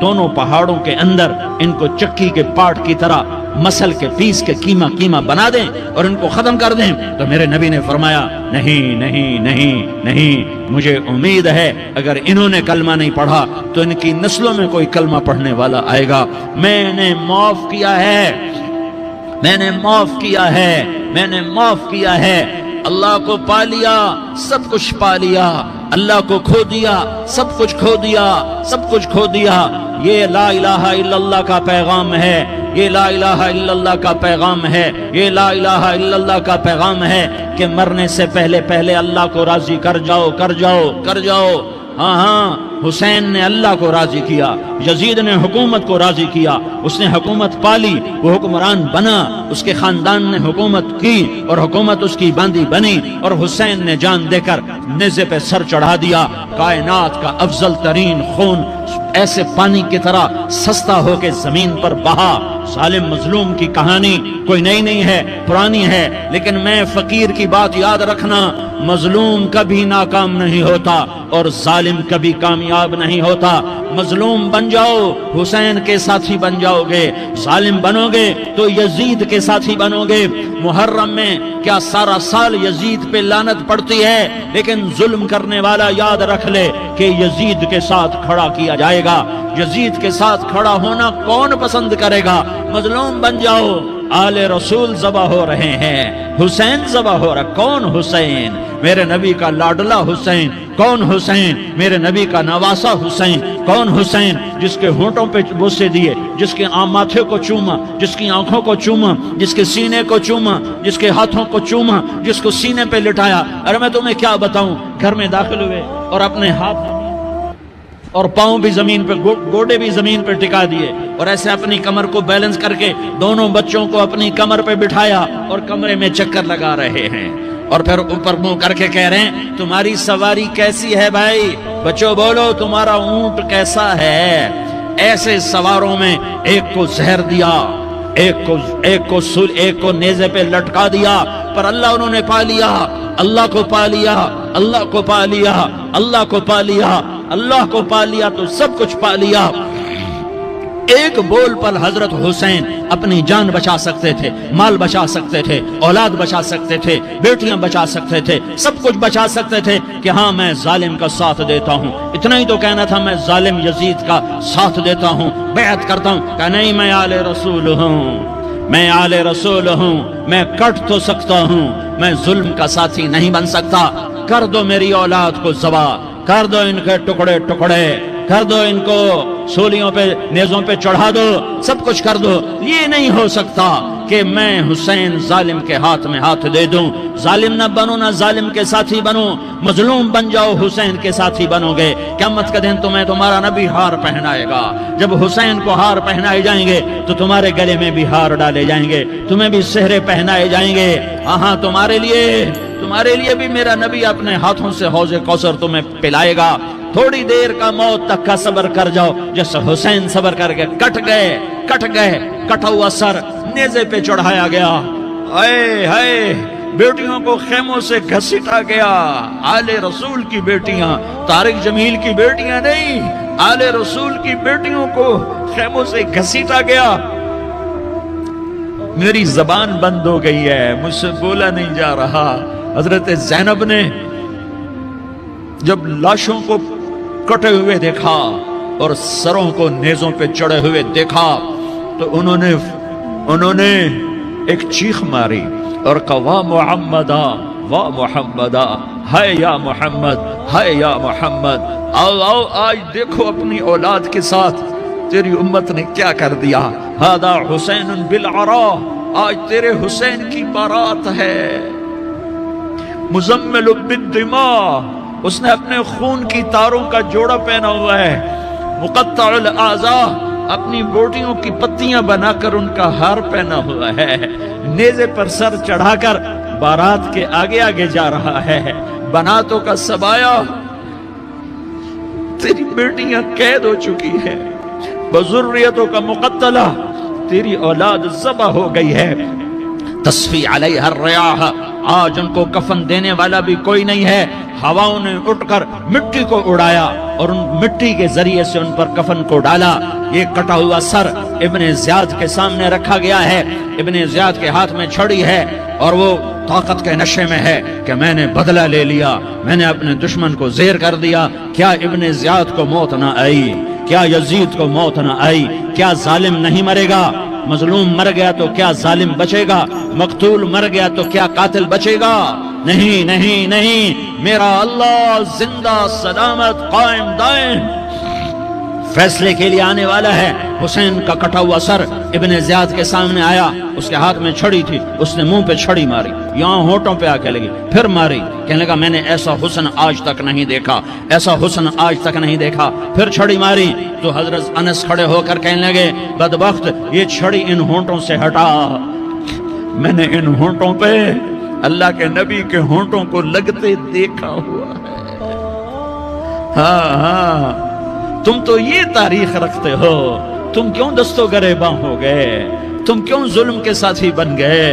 دونوں پہاڑوں کے اندر ان کو چکی کے پاٹ کی طرح مسل کے پیس کے کیما کیما بنا دیں اور ان کو ختم کر دیں. تو میرے نبی نے فرمایا نہیں نہیں نہیں نہیں، مجھے امید ہے اگر انہوں نے کلمہ نہیں پڑھا تو ان کی نسلوں میں کوئی کلمہ پڑھنے والا آئے گا. میں نے معاف کیا ہے، میں نے معاف کیا ہے، میں نے معاف کیا ہے. اللہ کو پا لیا سب کچھ پا لیا، اللہ کو کھو دیا سب کچھ کھو دیا، سب کچھ کھو دیا. یہ لا الہ الا اللہ کا پیغام ہے، یہ لا الہ الا اللہ کا پیغام ہے، یہ لا الہ الا اللہ کا پیغام ہے کہ مرنے سے پہلے پہلے اللہ کو راضی کر جاؤ کر جاؤ کر جاؤ. ہاں ہاں، حسین نے اللہ کو راضی کیا، یزید نے حکومت کو راضی کیا، اس نے حکومت پالی، وہ حکمران بنا، اس کے خاندان نے حکومت کی اور حکومت اس کی باندھی بنی، اور حسین نے جان دے کر نیزے پہ سر چڑھا دیا. کائنات کا افضل ترین خون ایسے پانی کی طرح سستا ہو کے زمین پر بہا. ظالم مظلوم کی کہانی کوئی نئی نہیں ہے، پرانی ہے، لیکن میں فقیر کی بات یاد رکھنا، مظلوم کبھی ناکام نہیں ہوتا اور ظالم کبھی کامیاب نہیں ہوتا. مظلوم بن جاؤ حسین کے ساتھی بن جاؤ گے، ظالم بنو گے تو یزید کے ساتھی بنو گے. محرم میں کیا سارا سال یزید پہ لعنت پڑتی ہے، لیکن ظلم کرنے والا یاد رکھ لے کہ یزید کے ساتھ کھڑا کیا جائے گا. یزید کے ساتھ کھڑا ہونا کون پسند کرے گا؟ مظلوم بن جاؤ. آل رسول ذبح ہو رہے ہیں، حسین ذبح ہو رہا. کون حسین؟ میرے نبی کا لاڈلا حسین. کون حسین؟ میرے نبی کا نواسا حسین. کون حسین؟ جس کے ہونٹوں پہ بوسے دیے، جس کے ماتھے کو چوما، جس کی آنکھوں کو چوما، جس کے سینے کو چوما، جس کے ہاتھوں کو چوما، جس کو سینے پہ لٹایا. ارے میں تمہیں کیا بتاؤں، گھر میں داخل ہوئے اور اپنے ہاتھ اور پاؤں بھی زمین پہ، گوڑے بھی زمین پہ ٹکا دیے، اور ایسے اپنی کمر کو بیلنس کر کے دونوں بچوں کو اپنی کمر پہ بٹھایا اور کمرے میں چکر لگا رہے ہیں، اور پھر اوپر منہ کر کے کہہ رہے ہیں تمہاری سواری کیسی ہے بھائی؟ بچوں بولو تمہارا اونٹ کیسا ہے؟ ایسے سواروں میں ایک کو زہر دیا، ایک کو نیزے پہ لٹکا دیا، پر اللہ انہوں نے پا لیا، اللہ کو پا لیا، اللہ کو پا لیا، اللہ کو پا لیا، اللہ کو پا لیا تو سب کچھ پا لیا. ایک بول پر حضرت حسین اپنی جان بچا سکتے تھے، مال بچا سکتے تھے، اولاد بچا سکتے تھے، بیٹیاں بچا سکتے تھے، سب کچھ بچا سکتے تھے کہ ہاں میں ظالم کا ساتھ دیتا ہوں. اتنا ہی تو کہنا تھا میں ظالم یزید کا ساتھ دیتا ہوں، بیعت کرتا ہوں. کہ نہیں، میں آل رسول ہوں، میں آل رسول ہوں، میں کٹ تو سکتا ہوں، میں ظلم کا ساتھی نہیں بن سکتا. کر دو میری اولاد کو ذبح، کر دو ان کے ٹکڑے ٹکڑے، کر دو ان کو سولیوں پہ نیزوں پہ چڑھا دو، سب کچھ کر دو. یہ نہیں ہو سکتا کہ میں حسین ظالم کے ہاتھ میں ہاتھ دے دوں. ظالم نہ بنو، نہ ظالم کے ساتھی بنو، مظلوم بن جاؤ، حسین کے ساتھی بنو گے. قیامت کا دن تمہیں تمہارا نبی ہار پہنائے گا. جب حسین کو ہار پہنائے جائیں گے تو تمہارے گلے میں بھی ہار ڈالے جائیں گے، تمہیں بھی سہرے پہنائے جائیں گے. ہاں تمہارے لیے بھی میرا نبی اپنے ہاتھوں سے حوض کوثر تمہیں پلائے گا. تھوڑی دیر کا موت تک کا صبر کر جاؤ، جیسے حسین صبر کر کے کٹ گئے، کٹا ہوا سر نیزے پہ چڑھایا گیا. اے ہائے، بیٹیوں کو خیموں سے گھسیٹا گیا. آل رسول کی بیٹیاں، طارق جمیل کی بیٹیاں نہیں، آل رسول کی بیٹیوں کو خیموں سے گھسیٹا گیا. میری زبان بند ہو گئی ہے، مجھ سے بولا نہیں جا رہا. حضرت زینب نے جب لاشوں کو کٹے ہوئے دیکھا اور سروں کو نیزوں پہ چڑھے ہوئے دیکھا تو انہوں نے ایک چیخ ماری اور کہا واہ محمدہ، واہ محمدہ، ہائے یا محمد، ہائے یا محمد. آؤ آج دیکھو اپنی اولاد کے ساتھ تیری امت نے کیا کر دیا. ہذا حسین بالعراء، آج تیرے حسین کی بارات ہے. مزمل بالدماء، اس نے اپنے خون کی تاروں کا جوڑا پہنا ہوا ہے. مقطع الاعضاء، اپنی بوٹیوں کی پتیاں بنا کر ان کا ہار پہنا ہوا ہے. نیزے پر سر چڑھا کر بارات کے آگے آگے جا رہا ہے. بناتوں کا سبایا، تیری بیٹیاں قید ہو چکی ہے. بذریتوں کا مقتلہ، تیری اولاد ذبح ہو گئی ہے. تصفی علیہ الریاح، آج ان کو کفن دینے والا بھی کوئی نہیں ہے۔ ہواؤں نے اٹھ کر مٹی کو اڑایا اور ان مٹی کے ذریعے سے ان پر کفن کو ڈالا۔ یہ کٹا ہوا سر ابن زیاد کے سامنے رکھا گیا ہے۔ ابن زیاد کے ہاتھ میں چھڑی ہے اور وہ طاقت کے نشے میں ہے کہ میں نے بدلہ لے لیا، میں نے اپنے دشمن کو زیر کر دیا۔ کیا ابن زیاد کو موت نہ آئی؟ کیا یزید کو موت نہ آئی؟ کیا ظالم نہیں مرے گا؟ مظلوم مر گیا تو کیا ظالم بچے گا؟ مقتول مر گیا تو کیا قاتل بچے گا؟ نہیں نہیں نہیں، میرا اللہ زندہ سلامت قائم دائم فیصلے کے لیے آنے والا ہے۔ حسین کا کٹا ہوا سر ابن زیاد کے سامنے آیا، اس کے ہاتھ میں چھڑی تھی، اس نے منہ پہ چھڑی ماری، یہاں ہونٹوں پہ آ کے لگی، پھر ماری، کہنے لگا میں نے ایسا حسن آج تک نہیں دیکھا، ایسا حسن آج تک نہیں دیکھا، پھر چھڑی ماری تو حضرت انس کھڑے ہو کر کہنے لگے بدبخت یہ چھڑی ان ہونٹوں سے ہٹا، میں نے ان ہونٹوں پہ اللہ کے نبی کے ہونٹوں کو لگتے دیکھا ہوا ہے۔ ہاں ہاں، تم تو یہ تاریخ رکھتے ہو، تم کیوں دستو گریباں ہو گئے؟ تم کیوں ظلم کے ساتھی بن گئے؟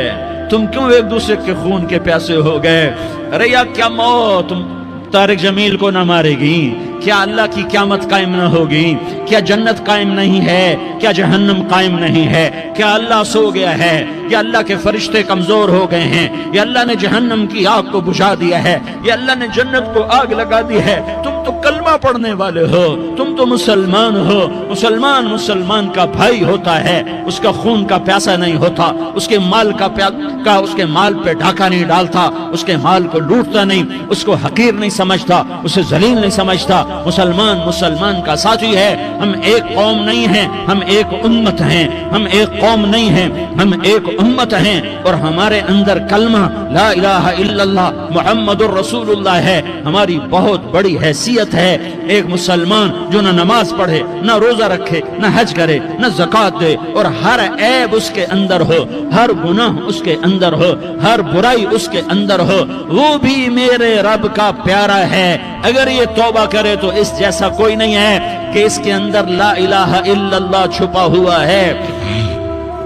تم کیوں ایک دوسرے کے خون کے پیاسے ہو گئے؟ ارے یا کیا موت طارق جمیل کو نہ مارے گی؟ کیا اللہ کی قیامت قائم نہ ہوگی؟ کیا جنت قائم نہیں ہے؟ کیا جہنم قائم نہیں ہے؟ کیا اللہ سو گیا ہے؟ یا اللہ کے فرشتے کمزور ہو گئے ہیں؟ یا اللہ نے جہنم کی آگ کو بجھا دیا ہے؟ یا اللہ نے جنت کو آگ لگا دی ہے؟ تم تو کلمہ پڑھنے والے ہو، تم تو مسلمان ہو۔ مسلمان مسلمان کا بھائی ہوتا ہے، اس کا خون کا پیاسا نہیں ہوتا، اس کے مال اس کے مال پہ ڈھاکہ نہیں ڈالتا، اس کے مال کو لوٹتا نہیں، اس کو حقیر نہیں سمجھتا، اسے ذلیل نہیں سمجھتا۔ مسلمان مسلمان کا ساتھی ہے۔ ہم ایک قوم نہیں ہیں، ہم ایک امت ہیں، ہم ایک قوم نہیں ہیں، ہم ایک امت ہیں، اور ہمارے اندر کلمہ لا الہ الا اللہ محمد الرسول اللہ ہے۔ ہماری بہت بڑی حیثیت ہے۔ ایک مسلمان جو نہ نماز پڑھے، نہ روزہ رکھے، نہ حج کرے، نہ زکوٰۃ دے، اور ہر عیب اس کے اندر ہو، ہر گناہ اس کے اندر ہو، ہر برائی اس کے اندر ہو، وہ بھی میرے رب کا پیارا ہے۔ اگر یہ توبہ کرے تو اس جیسا کوئی نہیں ہے کہ اس کے اندر لا الہ الا اللہ چھپا ہوا ہے۔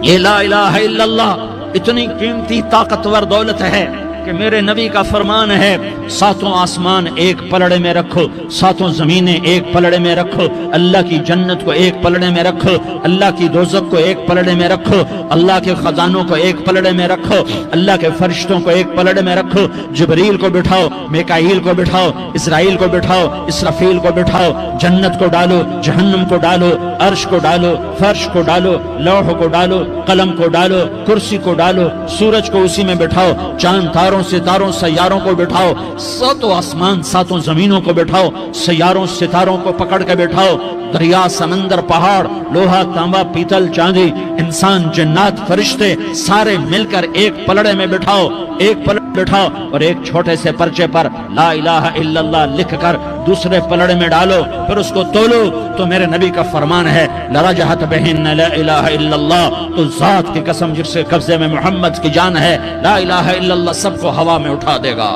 یہ لا الہ الا اللہ اتنی قیمتی طاقتور دولت ہے کہ میرے نبی کا فرمان ہے ساتوں آسمان ایک پلڑے میں رکھو، ساتوں زمینیں ایک پلڑے میں رکھو، اللہ کی جنت کو ایک پلڑے میں رکھو، اللہ کی دوزخ کو ایک پلڑے میں رکھو، اللہ کے خزانوں کو ایک پلڑے میں رکھو، اللہ کے فرشتوں کو ایک پلڑے میں رکھو، جبریل کو بٹھاؤ، میکائیل کو بٹھاؤ، اسرائیل کو بٹھاؤ، اسرافیل کو بٹھاؤ، جنت کو ڈالو، جہنم کو ڈالو، عرش کو ڈالو، فرش کو ڈالو، لوح کو ڈالو، قلم کو ڈالو، کرسی کو ڈالو، سورج کو اسی میں بٹھاؤ، چاند تاروں ستاروں سیاروں کو بٹھاؤ، ساتوں آسمان ساتوں زمینوں کو بٹھاؤ، سیاروں ستاروں کو پکڑ کے بٹھاؤ، دریا سمندر پہاڑ لوہا تانبا پیتل چاندی انسان جنات فرشتے سارے مل کر ایک پلڑے میں بٹھاؤ، ایک پلڑے بٹھاؤ، اور ایک چھوٹے سے پرچے پر لا الہ الا اللہ لکھ کر دوسرے پلڑے میں ڈالو، پھر اس کو تولو تو میرے نبی کا فرمان ہے لرجحت بہن لا الہ الا اللہ، تو ذات کی قسم جس سے قبضے میں محمد کی جان ہے لا الہ الا اللہ سب کو ہوا میں اٹھا دے گا۔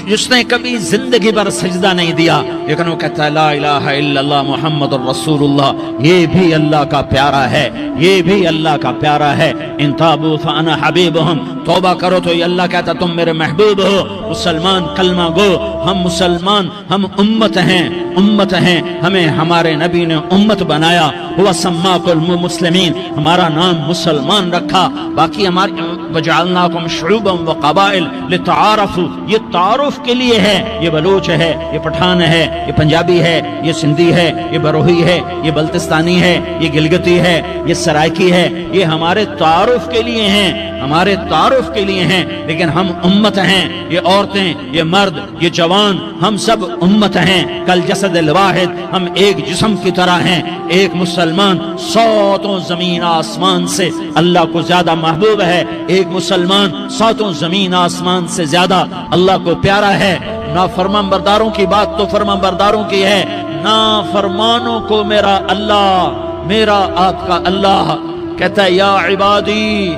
جس نے کبھی زندگی پر سجدہ نہیں دیا لیکن وہ کہتا ہے لا الہ الا اللہ محمد الرسول اللہ، یہ بھی اللہ کا پیارا ہے، یہ بھی اللہ کا پیارا ہے۔ ان تابوا فانا حبیبہم، توبہ کرو تو یہ اللہ کہتا تم میرے محبوب ہو۔ مسلمان کلمہ گو، ہم مسلمان، ہم امت ہیں، امت ہیں، ہمیں ہمارے نبی نے امت بنایا، ہوا سماکم المسلمین، ہمارا نام مسلمان رکھا، باقی ہمارے وجعلناکم شعوبا وقبائل لتعارفوا، یہ تعارف کے لیے ہے، یہ بلوچ ہے، یہ پٹھان ہے، یہ پنجابی ہے، یہ سندھی ہے، یہ بروہی ہے، یہ بلتستانی ہے، یہ گلگتی ہے، یہ سرائکی ہے، یہ ہمارے تعارف کے لیے ہیں، ہمارے تعارف کے لیے ہیں، لیکن ہم امت ہیں، یہ عورتیں، یہ مرد، یہ جوان، ہم سب امت ہیں، کل جسد الواحد، ہم ایک جسم کی طرح ہیں۔ ایک مسلمان ساتوں زمین آسمان سے اللہ کو زیادہ محبوب ہے، ایک مسلمان ساتوں زمین آسمان سے زیادہ اللہ کو پیارا ہے۔ نافرمان برداروں کی بات تو فرمان برداروں کی ہے، نافرمانوں کو میرا اللہ، میرا آپ کا اللہ کہتا ہے یا عبادی،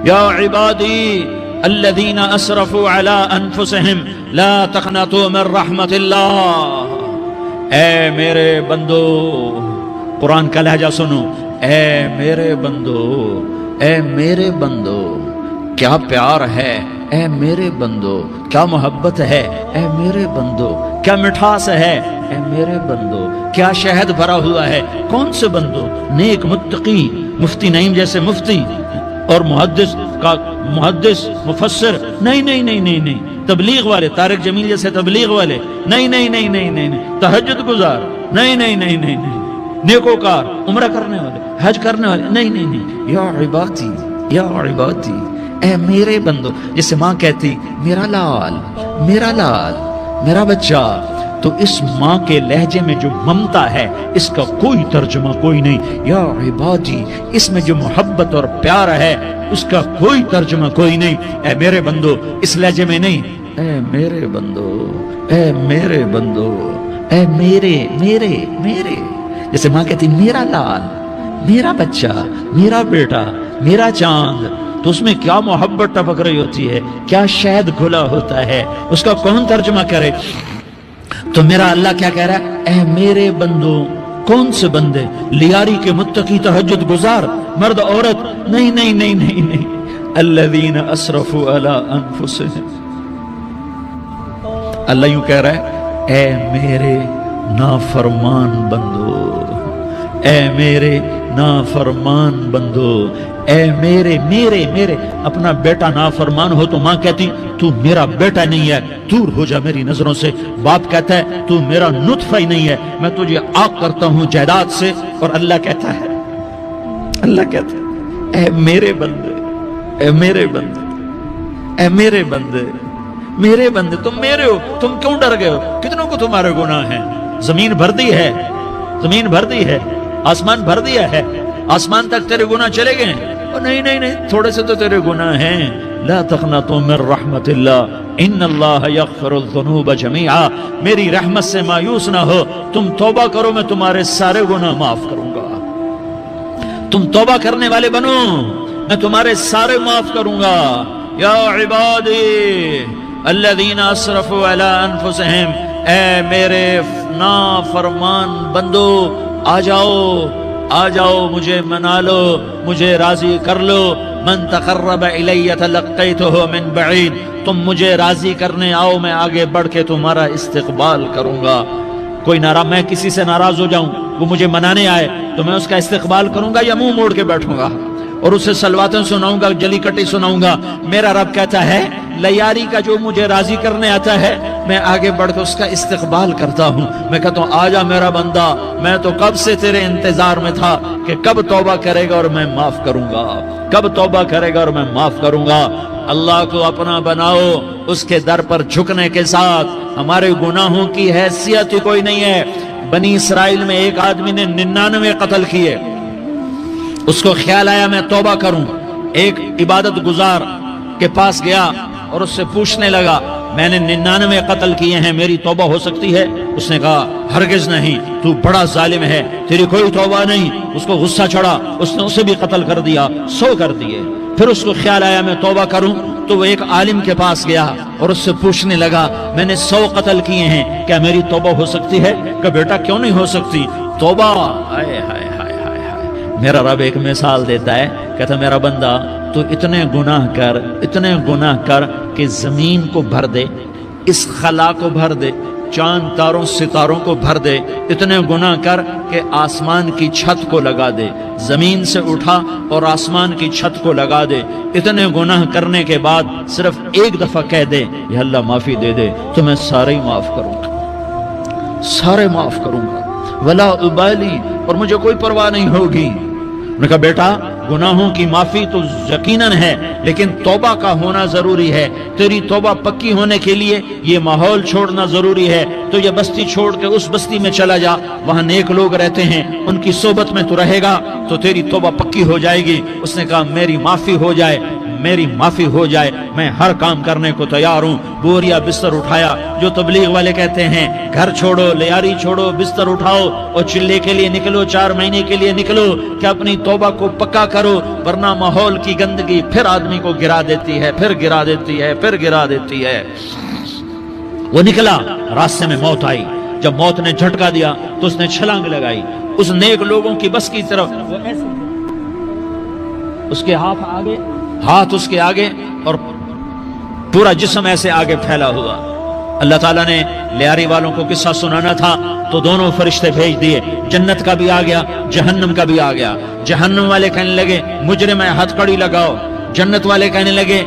یا عبادی الذین اسرفوا علی انفسہم لا تقنطوا من رحمت اللہ، اے میرے بندو، قرآن کا لہجہ سنو، اے میرے بندو، اے میرے بندو، کیا پیار ہے اے میرے بندو، کیا محبت ہے اے میرے بندو، کیا مٹھاس ہے اے میرے بندو، کیا شہد بھرا ہوا ہے۔ کون سے بندو؟ نیک متقی، مفتی نعیم جیسے مفتی اور محدث مفسر، نہیں نہیں نہیں نہیں نہیں، تبلیغ والے، طارق جمیل جیسے تبلیغ والے، نہیں نہیں نہیں نہیں نہیں، تہجد گزار، نہیں نہیں نہیں نہیں نہیں، نیکوکار، عمرہ کرنے والے، حج کرنے والے، نہیں نہیں نہیں۔ یا عبادی یا عبادی، اے میرے بندو، جسے ماں کہتی میرا لال میرا لال میرا بچہ، تو اس ماں کے لہجے میں جو ممتا ہے اس کا کوئی ترجمہ کوئی نہیں۔ یا عبادی، اس میں جو محبت اور پیار ہے اس کا کوئی ترجمہ کوئی نہیں۔ اے میرے بندو، اس لہجے میں نہیں، اے میرے بندو اے میرے بندو اے میرے میرے میرے، جیسے ماں کہتی میرا لال میرا بچہ میرا بیٹا میرا چاند، تو اس میں کیا محبت ٹپک رہی ہوتی ہے، کیا شہد گھلا ہوتا ہے، اس کا کون ترجمہ کرے؟ تو میرا اللہ کیا کہہ رہا ہے؟ اے میرے بندو، کون سے بندے؟ لیاری کے متقی، تہجد گزار، مرد عورت، نہیں نہیں نہیں نہیں نہیں، الذین اسرفوا علی انفسہم۔ اللہ یوں کہہ رہا ہے اے میرے نافرمان بندو، اے میرے نافرمان بندو، اے میرے میرے میرے۔ اپنا بیٹا نافرمان ہو تو ماں کہتی تو میرا بیٹا نہیں ہے، دور ہو جا میری نظروں سے۔ باپ کہتا ہے تو میرا نطفہ ہی نہیں ہے، میں تجھے آگ کرتا ہوں جائیداد سے۔ اور اللہ کہتا ہے اے میرے بندے اے میرے بندے اے میرے بندے میرے بندے، تم میرے ہو، تم کیوں ڈر گئے ہو؟ کتنوں کو تمہارے گناہ ہیں؟ زمین بھر دی ہے، زمین بھر دی ہے، آسمان بھر دیا ہے، آسمان تک تیرے گناہ چلے گئے ہیں؟ نہیں نہیں نہیں، تھوڑے سے تو تیرے گناہ ہیں۔ لا تقنطوا من رحمت اللہ ان اللہ یغفر الذنوب جميعا، میری رحمت سے مایوس نہ ہو، تم توبہ کرو، میں تمہارے سارے گناہ معاف کروں گا۔ تم توبہ کرنے والے بنو، میں تمہارے سارے معاف کروں گا۔ یا عبادی الذین اسرفوا علی انفسہم، اے میرے نافرمان بندو، آ جاؤ مجھے منا لو، مجھے راضی کر لو۔ من تقرب الی تلقیتہ من بعید، تم مجھے راضی کرنے آؤ، میں آگے بڑھ کے تمہارا استقبال کروں گا۔ کوئی ناراض، میں کسی سے ناراض ہو جاؤں، وہ مجھے منانے آئے تو میں اس کا استقبال کروں گا یا منہ موڑ کے بیٹھوں گا اور اسے سلواتیں سناؤں گا، جلی کٹی سناؤں گا؟ میرا رب کہتا ہے لیاری کا جو مجھے راضی کرنے آتا ہے میں آگے بڑھ کے اس کا استقبال کرتا ہوں۔ میں کہتا ہوں آجا میرا بندہ، میں تو کب سے تیرے انتظار میں تھا کہ کب توبہ کرے گا اور میں معاف کروں گا، کب توبہ کرے گا اور میں معاف کروں گا۔ اللہ کو اپنا بناؤ، اس کے در پر جھکنے کے ساتھ۔ ہمارے گناہوں کی حیثیت ہی کوئی نہیں ہے۔ بنی اسرائیل میں ایک آدمی نے 99 قتل کیے، اس کو خیال آیا میں توبہ کروں، ایک عبادت گزار کے پاس گیا اور اس سے پوچھنے لگا میں نے 99 قتل کیے ہیں، میری توبہ ہو سکتی ہے؟ اس نے کہا ہرگز نہیں، تو بڑا ظالم ہے، تیری کوئی توبہ نہیں۔ اس کو غصہ چڑھا، اس نے اسے بھی قتل کر دیا، 100 کر دیے۔ پھر اس کو خیال آیا میں توبہ کروں، تو وہ ایک عالم کے پاس گیا اور اس سے پوچھنے لگا میں نے 100 قتل کیے ہیں، کیا میری توبہ ہو سکتی ہے؟ کہ بیٹا کیوں نہیں ہو سکتی توبہ؟ آئے ہائے ہائے ہائے ہائے۔ میرا رب ایک مثال دیتا ہے، کہتا میرا بندہ تو اتنے گناہ کر کہ زمین کو بھر دے، اس خلا کو بھر دے، چاند تاروں ستاروں کو بھر دے، اتنے گناہ کر کہ آسمان کی چھت کو لگا دے، زمین سے اٹھا اور آسمان کی چھت کو لگا دے۔ اتنے گناہ کرنے کے بعد صرف ایک دفعہ کہہ دے یا اللہ معافی دے دے تو میں سارے معاف کروں گا، سارے معاف کروں گا، ولا ابالی، اور مجھے کوئی پرواہ نہیں ہوگی۔ میں نے کہا بیٹا گناہوں کی معافی تو یقیناً ہے، لیکن توبہ کا ہونا ضروری ہے۔ تیری توبہ پکی ہونے کے لیے یہ ماحول چھوڑنا ضروری ہے۔ تو یہ بستی چھوڑ کے اس بستی میں چلا جا، وہاں نیک لوگ رہتے ہیں، ان کی صحبت میں تو رہے گا تو تیری توبہ پکی ہو جائے گی۔ اس نے کہا میری معافی ہو جائے، میری معافی ہو جائے، میں ہر کام کرنے کو تیار ہوں۔ بوریا بستر اٹھایا، جو تبلیغ والے کہتے ہیں گھر چھوڑو، لیاری چھوڑو، بستر اٹھاؤ اور چلے کے لیے نکلو، 4 مہینے کے لیے نکلو کہ اپنی توبہ کو پکا کرو، ورنہ ماحول کی گندگی پھر آدمی کو گرا دیتی ہے، پھر گرا دیتی ہے، پھر گرا دیتی ہے۔ وہ نکلا، راستے میں موت آئی۔ جب موت نے جھٹکا دیا تو اس نے چھلانگ لگائی اس نیک لوگوں کی بس کی طرف، وہ ایسے اس کے ہاتھ آگے ہاتھ اس کے آگے اور پورا جسم ایسے آگے پھیلا ہوا۔ اللہ تعالیٰ نے لیاری والوں کو قصہ سنانا تھا تو دونوں فرشتے بھیج دیے، جنت کا بھی آ گیا، جہنم کا بھی آ گیا۔ جہنم والے کہنے لگے مجرم ہے ہتھ کڑی لگاؤ، جنت والے کہنے لگے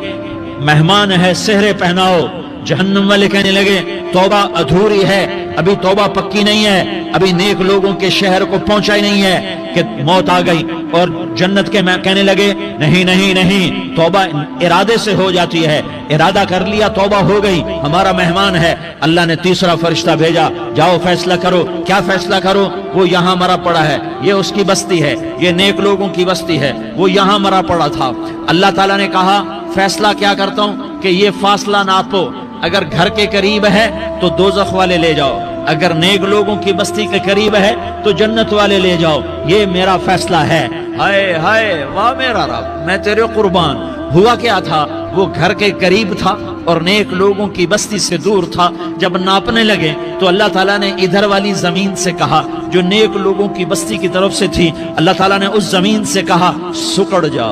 مہمان ہے سہرے پہناؤ، جہنم والے کہنے لگے توبہ ادھوری ہے، ابھی توبہ پکی نہیں ہے، ابھی نیک لوگوں کے شہر کو پہنچا ہی نہیں ہے کہ موت آ گئی۔ اور جنت کے کہنے لگے نہیں نہیں نہیں، توبہ ارادے سے ہو جاتی ہے، ارادہ کر لیا توبہ ہو گئی، ہمارا مہمان ہے۔ اللہ نے تیسرا فرشتہ بھیجا، جاؤ فیصلہ کرو۔ کیا فیصلہ کرو؟ وہ یہاں مرا پڑا ہے، یہ اس کی بستی ہے، یہ نیک لوگوں کی بستی ہے، وہ یہاں مرا پڑا تھا۔ اللہ تعالیٰ نے کہا فیصلہ کیا کرتا ہوں کہ یہ فاصلہ ناپو، اگر گھر کے قریب ہے تو دوزخ والے لے جاؤ، اگر نیک لوگوں کی بستی کے قریب ہے تو جنت والے لے جاؤ، یہ میرا فیصلہ ہے۔ ہائے ہائے واہ میرا رب، میں تیرے قربان۔ ہوا کیا تھا؟ وہ گھر کے قریب تھا اور نیک لوگوں کی بستی سے دور تھا۔ جب ناپنے لگے تو اللہ تعالیٰ نے ادھر والی زمین سے کہا جو نیک لوگوں کی بستی کی طرف سے تھی، اللہ تعالیٰ نے اس زمین سے کہا سکڑ جا،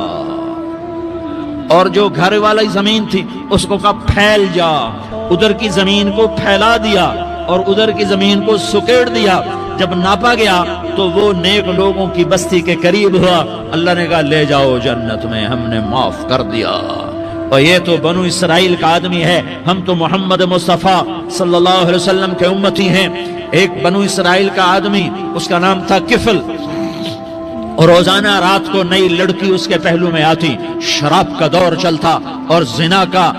اور جو گھر والی زمین تھی اس کو کہا پھیل جا، ادھر کی زمین کو پھیلا دیا اور ادھر کی زمین کو سکیڑ دیا۔ جب ناپا گیا تو وہ نیک لوگوں کی بستی کے قریب ہوا، اللہ نے کہا لے جاؤ جنت میں، ہم نے معاف کر دیا۔ اور یہ تو بنو اسرائیل کا آدمی ہے، ہم تو محمد مصطفیٰ صلی اللہ علیہ وسلم کے امتی ہیں۔ ایک بنو اسرائیل کا آدمی، اس کا نام تھا کفل، اور روزانہ رات کو نئی لڑکی اس کے پہلو میں آتی، شراب کا دور چلتا اور زنا کا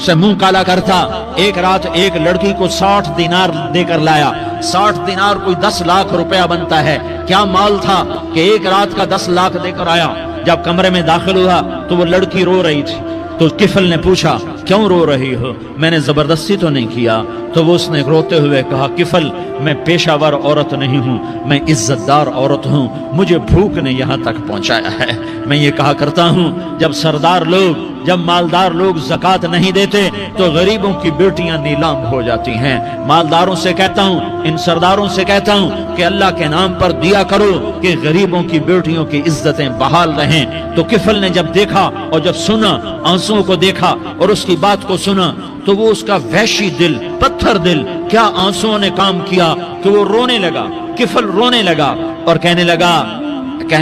سے منہ کالا کرتا۔ ایک رات ایک لڑکی کو 60 دینار دے کر لایا، 60 دینار کوئی 10 لاکھ روپیہ بنتا ہے۔ کیا مال تھا کہ ایک رات کا 10 لاکھ دے کر آیا۔ جب کمرے میں داخل ہوا تو وہ لڑکی رو رہی تھی، تو کفل نے پوچھا کیوں رو رہی ہو؟ میں نے زبردستی تو نہیں کیا۔ تو وہ اس نے روتے ہوئے کہا کفل میں پیشہ ور عورت نہیں ہوں، میں عزت دار عورت ہوں، مجھے بھوک نے یہاں تک پہنچایا ہے۔ میں یہ کہا کرتا ہوں جب سردار لوگ، جب مالدار لوگ زکوٰۃ نہیں دیتے تو غریبوں کی بیٹیاں نیلام ہو جاتی ہیں۔ مالداروں سے کہتا ہوں، ان سرداروں سے کہتا ہوں کہ اللہ کے نام پر دیا کرو کہ غریبوں کی بیٹیوں کی عزتیں بحال رہیں۔ تو کفل نے جب دیکھا اور جب سنا، آنسوؤں کو دیکھا اور اس کی بات کو سنا، تو وہ اس کا وحشی دل، پتھر دل، کیا آنسوؤں نے کام کیا کہ وہ رونے لگا۔ کفل رونے لگا اور کہنے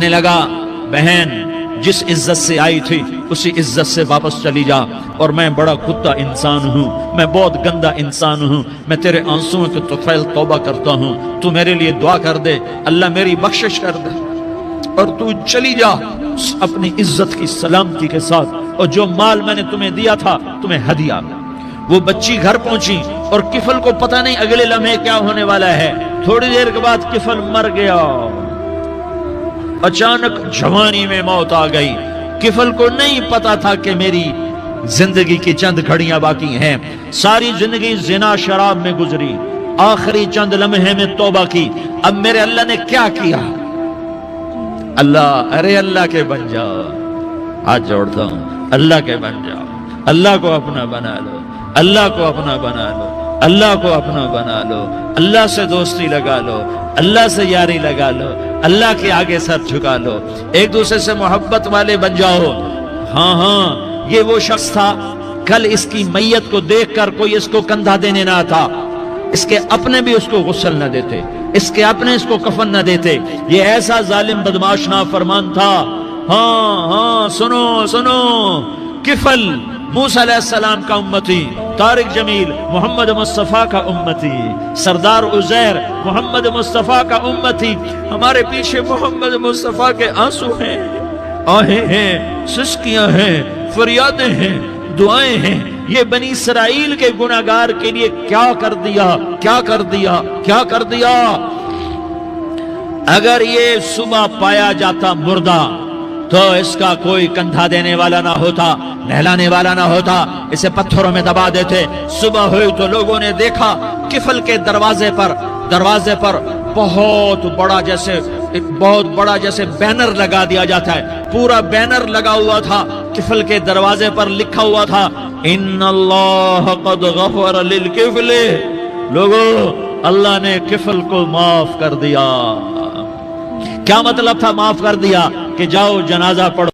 لگا بہن جس عزت سے آئی تھی اسی عزت سے واپس چلی جا، اور میں بڑا کتا انسان ہوں، میں بہت گندا انسان ہوں، میں تیرے آنسوؤں کے طفیل توبہ کرتا ہوں، تو میرے لیے دعا کر دے، اللہ میری بخشش کر دے، اور تو چلی جا اپنی عزت کی سلامتی کے ساتھ، اور جو مال میں نے تمہیں دیا تھا تمہیں ہدیہ۔ وہ بچی گھر پہنچی اور کفل کو پتہ نہیں اگلے لمحے کیا ہونے والا ہے۔ تھوڑی دیر کے بعد کفل مر گیا، اچانک جوانی میں موت آ گئی۔ کفل کو نہیں پتا تھا کہ میری زندگی کی چند گھڑیاں باقی ہیں۔ ساری زندگی زنا شراب میں گزری، آخری چند لمحے میں توبہ کی۔ اب میرے اللہ نے کیا کیا؟ اللہ، ارے اللہ کے بن جاؤ، ہاتھ جوڑتا ہوں، اللہ کے بن جاؤ، اللہ کو اپنا بنا لو، اللہ کو اپنا بنا لو، اللہ کو اپنا بنا لو، اللہ سے دوستی لگا لو، اللہ سے یاری لگا لو، اللہ کے آگے سر جھکا لو، ایک دوسرے سے محبت والے بن جاؤ۔ ہاں یہ وہ شخص تھا، کل اس کی میت کو دیکھ کر کوئی اس کو کندھا دینے نہ آتا، اس کے اپنے بھی اس کو غسل نہ دیتے، اس کے اپنے اس کو کفن نہ دیتے۔ یہ ایسا ظالم بدماش نافرمان تھا۔ ہاں سنو، کفل موسیٰ علیہ السلام کا امتی، طارق جمیل محمد مصطفیٰ کا امتی، سردار عزیر محمد مصطفیٰ کا امتی۔ ہمارے پیچھے محمد مصطفیٰ کے آنسو ہیں، آہیں ہیں، سسکیاں ہیں، فریادیں ہیں، دعائیں ہیں۔ یہ بنی اسرائیل کے گناہگار کے لیے کیا کر دیا۔ اگر یہ صبح پایا جاتا مردہ تو اس کا کوئی کندھا دینے والا نہ ہوتا، نہلانے والا نہ ہوتا، اسے پتھروں میں دبا دیتے۔ صبح ہوئی تو لوگوں نے دیکھا کفل کے دروازے پر بہت بڑا جیسے بینر لگا دیا جاتا ہے، پورا بینر لگا ہوا تھا، کفل کے دروازے پر لکھا ہوا تھا ان اللہ قد غفر للکفل، لوگوں اللہ نے کفل کو معاف کر دیا۔ کیا مطلب تھا معاف کر دیا؟ کہ جاؤ جنازہ پڑھو۔